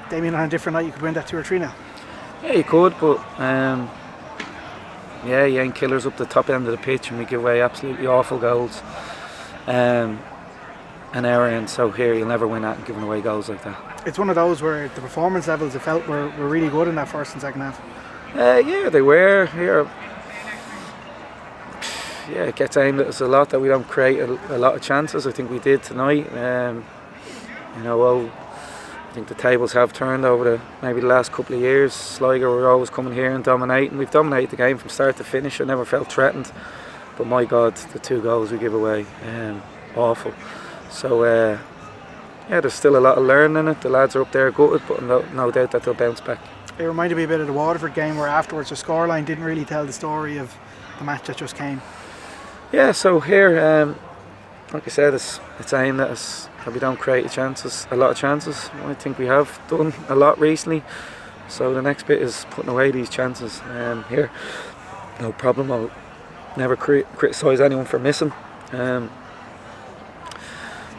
Damien, on a different night you could win that 2 or 3 now. Yeah, you could, but yeah, you ain't killers up the top end of the pitch, and we give away absolutely awful goals an hour in. So here, you'll never win that giving away goals like that. It's one of those where the performance levels I felt were really good in that first and second half. Yeah, they were. Yeah, it gets aimed at us a lot that we don't create a lot of chances. I think we did tonight. I think the tables have turned over maybe the last couple of years. Sligo were always coming here and dominating. We've dominated the game from start to finish. I never felt threatened. But my God, the 2 goals we give away, awful. So there's still a lot of learning in it. The lads are up there gutted, but no doubt that they'll bounce back. It reminded me a bit of the Waterford game where afterwards the scoreline didn't really tell the story of the match that just came. Yeah, so here, like I said, it's aimed at us that we don't create a lot of chances. I think we have done a lot recently. So the next bit is putting away these chances. Here, no problem. I'll never criticise anyone for missing. But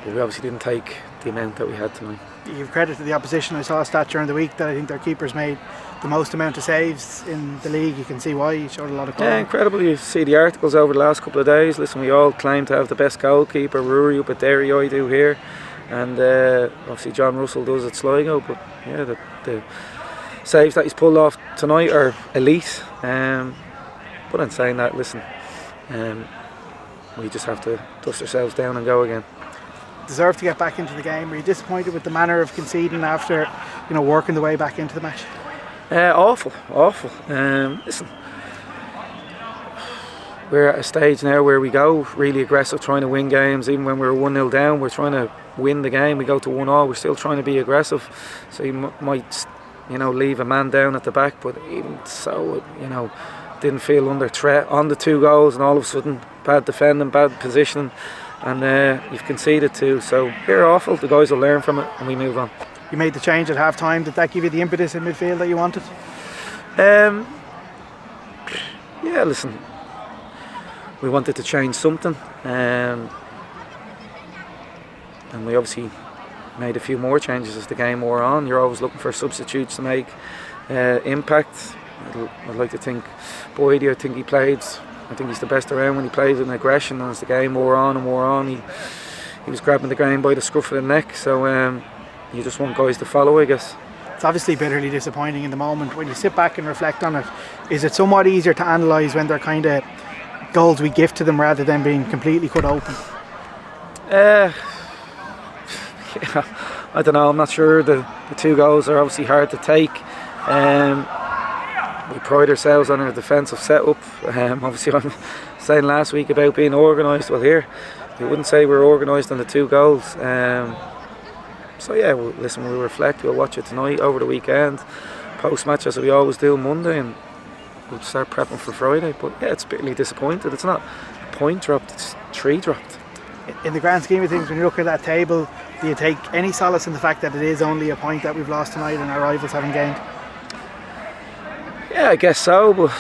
we obviously didn't take the amount that we had tonight. You give credit to the opposition. I saw a stat during the week that I think their keepers made the most amount of saves in the league. You can see why. He showed a lot of quality. Yeah, incredible. You see the articles over the last couple of days. Listen, we all claim to have the best goalkeeper. Rory up at Derry, I do here, and obviously John Russell does at Sligo. But yeah, the saves that he's pulled off tonight are elite. But in saying that, listen, we just have to dust ourselves down and go again. Deserve to get back into the game. Were you disappointed with the manner of conceding after, working the way back into the match? Awful. Listen, we're at a stage now where we go really aggressive, trying to win games. Even when we're 1-0 down, we're trying to win the game. We go to 1-1, we're still trying to be aggressive. So you might, leave a man down at the back, but even so, didn't feel under threat on the 2 goals, and all of a sudden, bad defending, bad positioning, and you've conceded 2. So you're awful. The guys will learn from it, and we move on. You made the change at half time. Did that give you the impetus in midfield that you wanted? Yeah, listen, we wanted to change something, and we obviously made a few more changes as the game wore on. You're always looking for substitutes to make impact. I'd like to think Boydie, I think he's the best around when he plays in aggression, and as the game wore on, he was grabbing the game by the scruff of the neck. So you just want guys to follow, I guess. It's obviously bitterly disappointing in the moment. When you sit back and reflect on it, is it somewhat easier to analyse when they're kind of goals we gift to them rather than being completely cut open? Yeah, I don't know. I'm not sure. The 2 goals are obviously hard to take. We pride ourselves on our defensive setup. Obviously, I'm saying last week about being organised. Well, here, you wouldn't say we're organised on the 2 goals. So yeah, we'll reflect. We'll watch it tonight, over the weekend, post-match as we always do Monday, and we'll start prepping for Friday. But yeah, it's bitterly disappointed. It's not a point dropped, it's 3 dropped. In the grand scheme of things, when you look at that table, do you take any solace in the fact that it is only a point that we've lost tonight and our rivals haven't gained? Yeah, I guess so, but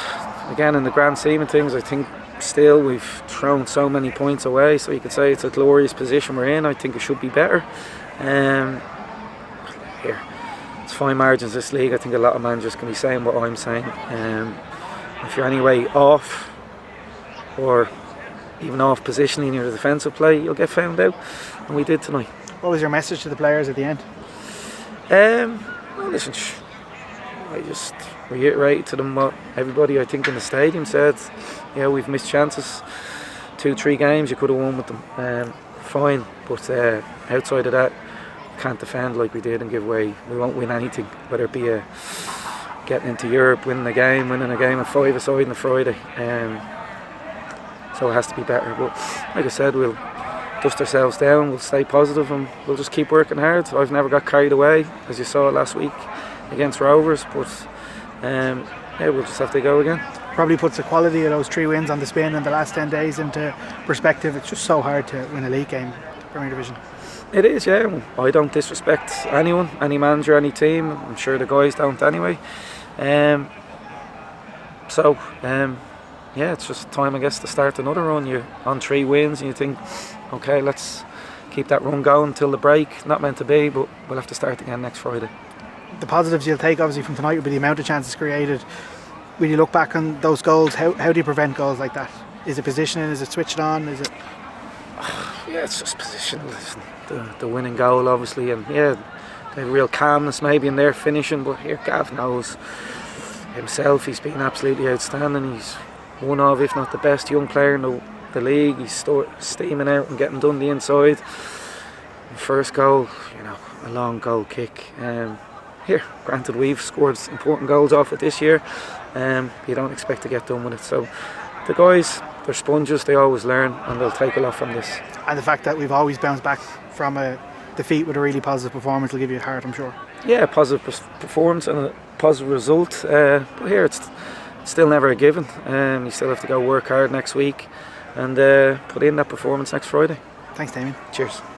again, in the grand scheme of things, I think still we've thrown so many points away, so you could say it's a glorious position we're in. I think it should be better. Here, it's fine margins this league. I think a lot of managers can be saying what I'm saying. If you're anyway off, or even off positioning in your defensive play, you'll get found out, and we did tonight. What was your message to the players at the end? Well, listen, I just reiterated to them what everybody I think in the stadium said. Yeah, we've missed chances, 2-3 games you could have won with them. Fine, but outside of that, can't defend like we did and give away. We won't win anything, whether it be getting into Europe, winning a game of 5-a-side on a Friday. So it has to be better. But like I said, we'll dust ourselves down, we'll stay positive, and we'll just keep working hard. I've never got carried away, as you saw last week against Rovers, but we'll just have to go again. Probably puts the quality of those 3 wins on the spin in the last 10 days into perspective. It's just so hard to win a league game, Premier Division. It is, yeah. I don't disrespect anyone, any manager, any team. I'm sure the guys don't anyway. It's just time, I guess, to start another run. You're on 3 wins and you think, okay, let's keep that run going till the break. Not meant to be, but we'll have to start again next Friday. the positives you'll take obviously from tonight would be the amount of chances created. When you look back on those goals, how do you prevent goals like that? Is it positioning? Is it switched on? Is it? Yeah, it's just positional. It's the winning goal, obviously, and yeah, they have real calmness maybe in their finishing. But here, Gav knows himself. He's been absolutely outstanding. He's one of, if not the best young player in the league. He's steaming out and getting done the inside. First goal, a long goal kick. Here, granted, we've scored important goals off it this year. You don't expect to get done with it. So the guys, they're sponges. They always learn, and they'll take a lot from this. And the fact that we've always bounced back from a defeat with a really positive performance will give you a heart, I'm sure. Yeah, a positive performance and a positive result. But here, it's still never a given. You still have to go work hard next week and put in that performance next Friday. Thanks, Damien. Cheers.